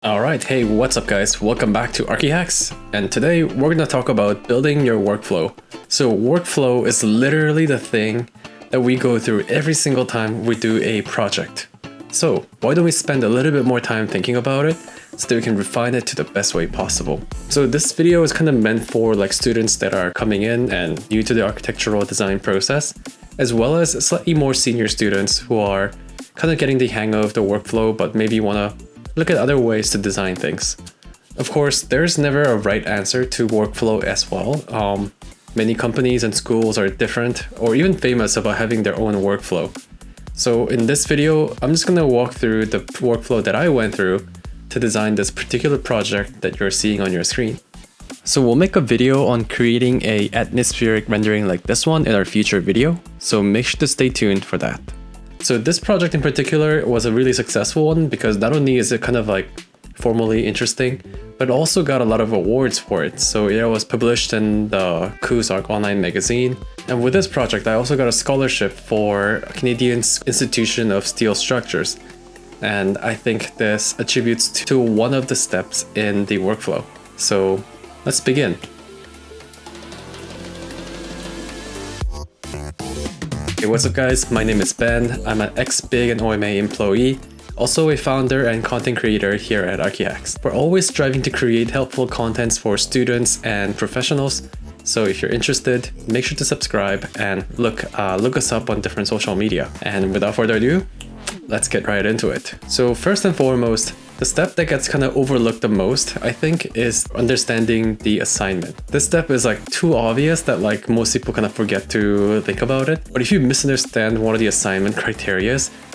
Alright, hey, what's up guys? Welcome back to ArchiHacks, and today we're going to talk about building your workflow. So workflow is literally the thing that we go through every single time we do a project. So why don't we spend a little bit more time thinking about it so that we can refine it to the best way possible. So this video is kind of meant for like students that are coming in and new to the architectural design process, as well as slightly more senior students who are kind of getting the hang of the workflow but maybe want to look at other ways to design things. Of course, there's never a right answer to workflow as well. Many companies and schools are different or even famous about having their own workflow. So in this video, I'm just going to walk through the workflow that I went through to design this particular project that you're seeing on your screen. So we'll make a video on creating a atmospheric rendering like this one in our future video, so make sure to stay tuned for that. So this project in particular was a really successful one because not only is it kind of like formally interesting, but also got a lot of awards for it. So it was published in the Kusark online magazine. And with this project, I also got a scholarship for Canadian Institution of Steel Structures. And I think this attributes to one of the steps in the workflow. So let's begin. Hey, what's up guys? My name is Ben. I'm an ex-Big and OMA employee, also a founder and content creator here at ArchiHacks. We're always striving to create helpful contents for students and professionals. So if you're interested, make sure to subscribe and look us up on different social media. And without further ado, let's get right into it. So first and foremost, the step that gets kind of overlooked the most, I think, is understanding the assignment. This step is like too obvious that like most people kind of forget to think about it. But if you misunderstand one of the assignment criteria,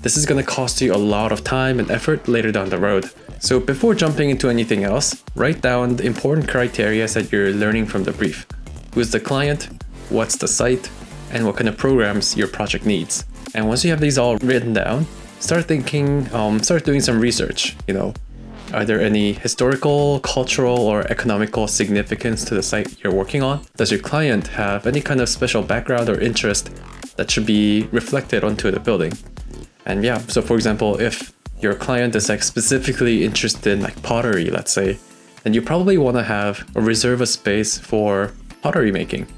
this is going to cost you a lot of time and effort later down the road. So before jumping into anything else, write down the important criteria that you're learning from the brief. Who's the client? What's the site? And what kind of programs your project needs. And once you have these all written down, start doing some research. Are there any historical, cultural, or economical significance to the site you're working on? Does your client have any kind of special background or interest that should be reflected onto the building? And yeah, so for example, if your client is like specifically interested in like pottery, let's say, then you probably want to have or reserve a space for pottery making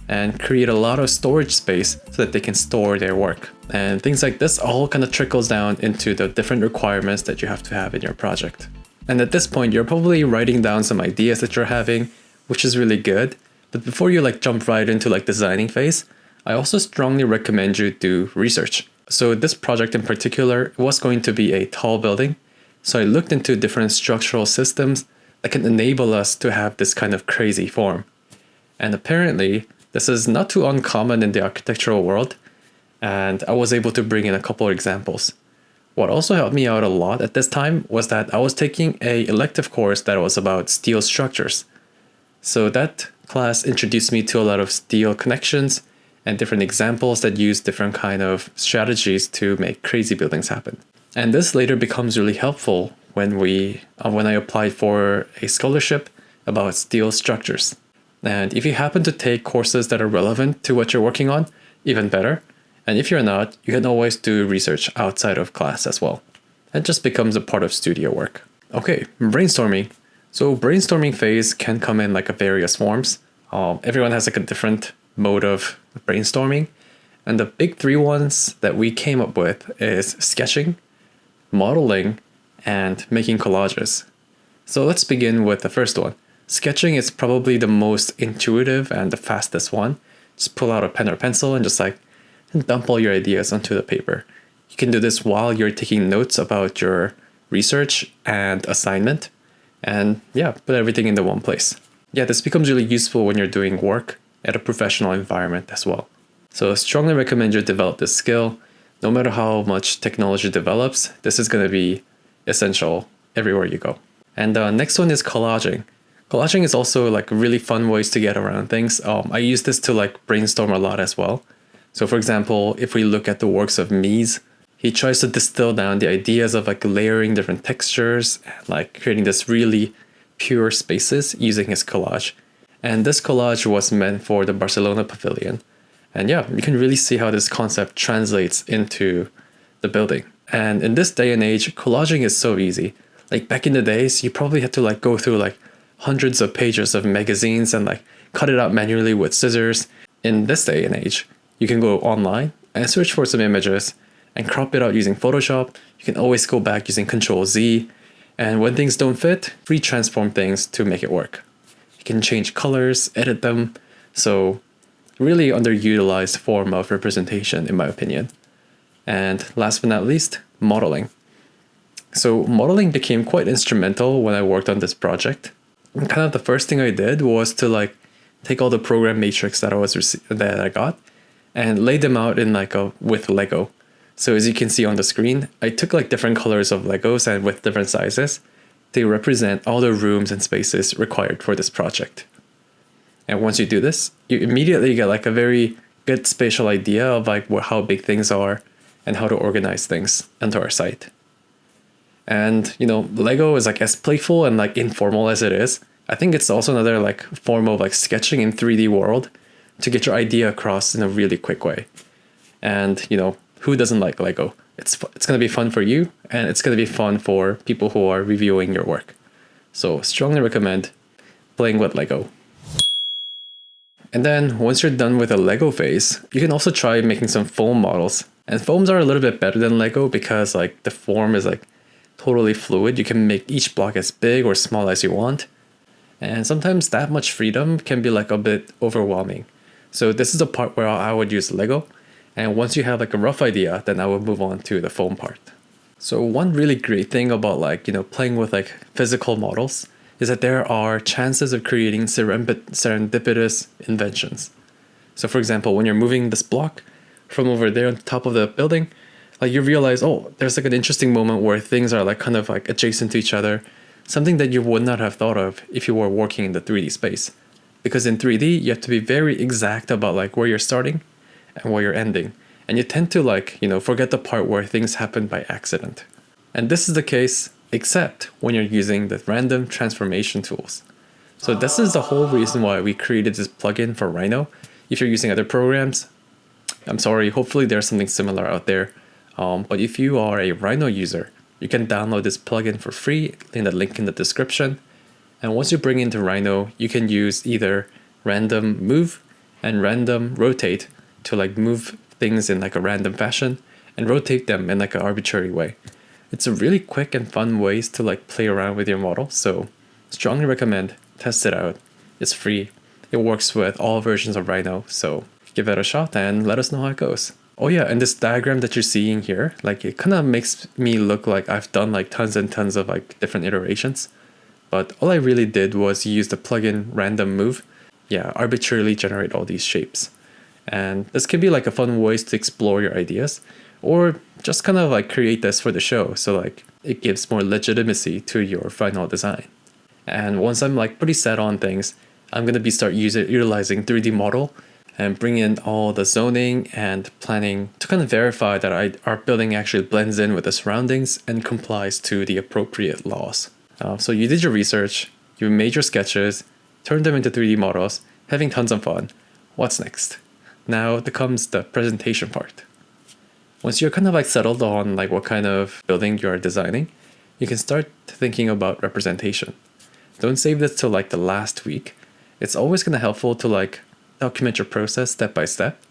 and create a lot of storage space so that they can store their work. And things like this all kind of trickles down into the different requirements that you have to have in your project. And at this point, you're probably writing down some ideas that you're having, which is really good. But before you like jump right into like designing phase, I also strongly recommend you do research. So this project in particular was going to be a tall building. So I looked into different structural systems that can enable us to have this kind of crazy form. And apparently, this is not too uncommon in the architectural world, and I was able to bring in a couple of examples. What also helped me out a lot at this time was that I was taking an elective course that was about steel structures. So that class introduced me to a lot of steel connections and different examples that use different kind of strategies to make crazy buildings happen. And this later becomes really helpful when I applied for a scholarship about steel structures. And if you happen to take courses that are relevant to what you're working on, even better. And if you're not, you can always do research outside of class as well. It just becomes a part of studio work. Okay, brainstorming. So brainstorming phase can come in like various forms. Everyone has like a different mode of brainstorming. And the big three ones that we came up with is sketching, modeling, and making collages. So let's begin with the first one. Sketching is probably the most intuitive and the fastest one. Just pull out a pen or pencil and just dump all your ideas onto the paper. You can do this while you're taking notes about your research and assignment. And yeah, put everything into one place. Yeah, this becomes really useful when you're doing work at a professional environment as well. So I strongly recommend you develop this skill. No matter how much technology develops, this is going to be essential everywhere you go. And the next one is collaging. Collaging is also like really fun ways to get around things. I use this to brainstorm a lot as well. So for example, if we look at the works of Mies, he tries to distill down the ideas of layering different textures and creating this really pure spaces using his collage. And this collage was meant for the Barcelona pavilion. And yeah, you can really see how this concept translates into the building. And in this day and age, collaging is so easy. Like back in the days, you probably had to like go through like hundreds of pages of magazines and like cut it out manually with scissors. In this day and age, you can go online and search for some images and crop it out using Photoshop. You can always go back using Control Z. And when things don't fit, transform things to make it work. You can change colors, edit them. So really underutilized form of representation, in my opinion. And last but not least, modeling. So modeling became quite instrumental when I worked on this project. And kind of the first thing I did was to like take all the program matrix that I got and lay them out in like with Lego. So as you can see on the screen, I took like different colors of Legos and with different sizes. They represent all the rooms and spaces required for this project. And once you do this, you immediately get like a very good spatial idea of like how big things are and how to organize things onto our site. And you know, Lego is like as playful and like informal as it is. I think it's also another like form of like sketching in 3D world to get your idea across in a really quick way. And you know, who doesn't like Lego? It's going to be fun for you, and it's going to be fun for people who are reviewing your work. So strongly recommend playing with Lego. And then once you're done with the Lego phase, you can also try making some foam models. And foams are a little bit better than Lego because like the form is like totally fluid. You can make each block as big or small as you want. And sometimes that much freedom can be like a bit overwhelming. So this is the part where I would use Lego. And once you have like a rough idea, then I would move on to the foam part. So one really great thing about like, you know, playing with like physical models is that there are chances of creating serendipitous inventions. So for example, when you're moving this block from over there on top of the building, like you realize, oh, there's like an interesting moment where things are like kind of like adjacent to each other, something that you would not have thought of if you were working in the 3D space. Because in 3D, you have to be very exact about like where you're starting and where you're ending. And you tend to like, you know, forget the part where things happen by accident. And this is the case except when you're using the random transformation tools. So this is the whole reason why we created this plugin for Rhino. If you're using other programs, I'm sorry, hopefully there's something similar out there. But if you are a Rhino user, you can download this plugin for free in the link in the description. And once you bring into Rhino, you can use either random move and random rotate to like move things in like a random fashion and rotate them in like an arbitrary way. It's a really quick and fun ways to like play around with your model. So strongly recommend, test it out. It's free. It works with all versions of Rhino. So give it a shot and let us know how it goes. Oh yeah, and this diagram that you're seeing here, like it kind of makes me look like I've done like tons and tons of like different iterations. But all I really did was use the plugin random move. Yeah, arbitrarily generate all these shapes. And this can be like a fun ways to explore your ideas or just kind of like create this for the show. So like it gives more legitimacy to your final design. And once I'm like pretty set on things, I'm going to be utilizing 3D model and bring in all the zoning and planning to kind of verify that our building actually blends in with the surroundings and complies to the appropriate laws. So you did your research, you made your sketches, turned them into 3D models, having tons of fun. What's next? Now comes the presentation part. Once you're kind of like settled on like what kind of building you're designing, you can start thinking about representation. Don't save this till like the last week. It's always kind of helpful to like document your process step by step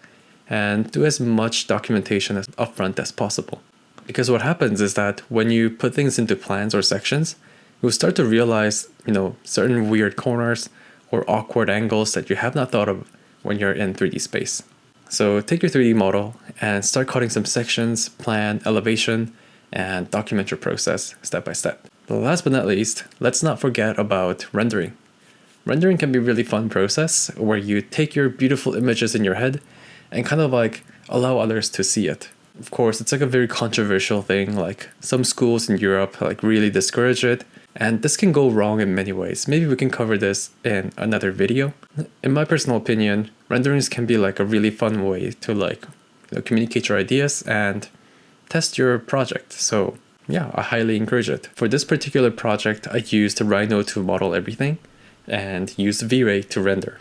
and do as much documentation as upfront as possible. Because what happens is that when you put things into plans or sections, you'll start to realize, you know, certain weird corners or awkward angles that you have not thought of when you're in 3D space. So take your 3D model and start cutting some sections, plan, elevation, and document your process step by step. But last but not least, let's not forget about rendering. Rendering can be a really fun process where you take your beautiful images in your head and kind of like allow others to see it. Of course, it's like a very controversial thing, like some schools in Europe like really discourage it, and this can go wrong in many ways. Maybe we can cover this in another video. In my personal opinion, renderings can be like a really fun way to like, you know, communicate your ideas and test your project. So yeah, I highly encourage it. For this particular project, I used Rhino to model everything and used V-Ray to render.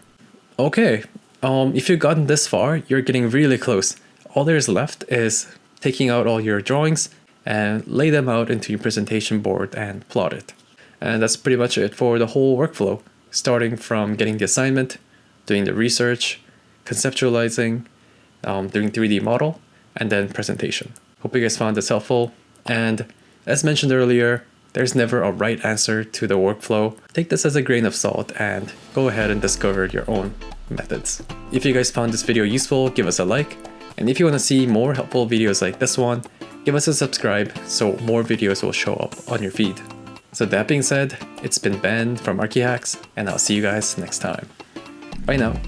Okay, if you've gotten this far, you're getting really close. All there's left is taking out all your drawings and lay them out into your presentation board and plot it. And that's pretty much it for the whole workflow, starting from getting the assignment, doing the research, conceptualizing, doing 3D model, and then presentation. Hope you guys found this helpful. And as mentioned earlier, there's never a right answer to the workflow. Take this as a grain of salt and go ahead and discover your own methods. If you guys found this video useful, give us a like. And if you want to see more helpful videos like this one, give us a subscribe so more videos will show up on your feed. So that being said, it's been Ben from ArchiHacks, and I'll see you guys next time. Bye now.